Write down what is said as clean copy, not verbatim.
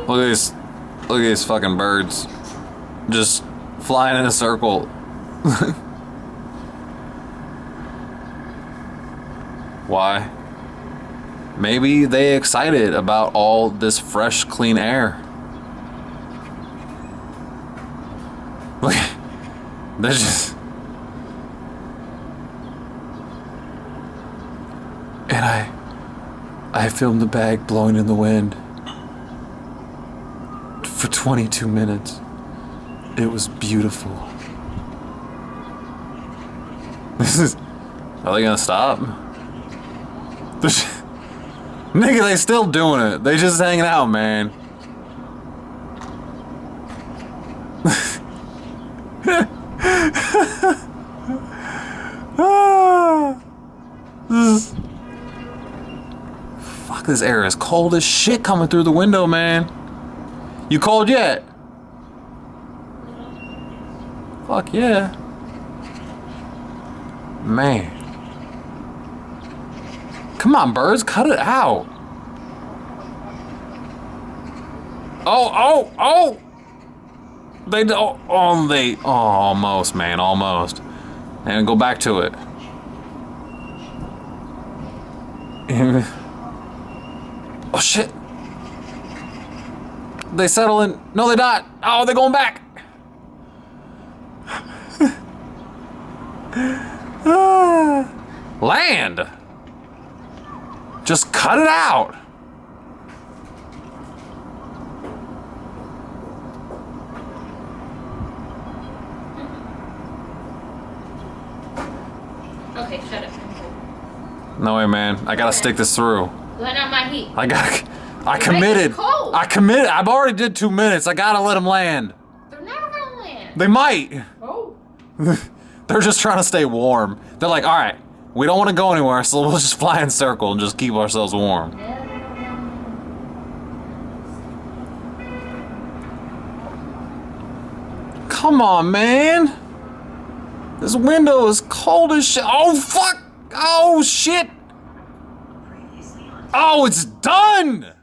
Look at these. Look at these fucking birds. Just flying in a circle. Why? Maybe they excited about all this fresh, clean air. Look, they're just... And I filmed the bag blowing in the wind for 22 minutes. It was beautiful. This is... Are they gonna stop? Nigga, they still doing it. They just hanging out, man. Fuck, this air is cold as shit coming through the window, man. You cold yet? Fuck yeah. Man. Come on, birds, cut it out. Oh! They almost, man, almost. And go back to it. Oh shit. They settle in. No, they're not. Oh, they're going back. Land. Just cut it out. Okay, shut up. No way, man. I gotta stick this through. Let out my heat. I committed. It's cold. I committed. I've already did 2 minutes. I gotta let them land. They're never gonna land. They might. Oh. They're just trying to stay warm. They're like, all right, we don't want to go anywhere, so we'll just fly in circle and just keep ourselves warm. Come on, man. This window is cold as shit. Oh, fuck. Oh, shit. Oh, it's done.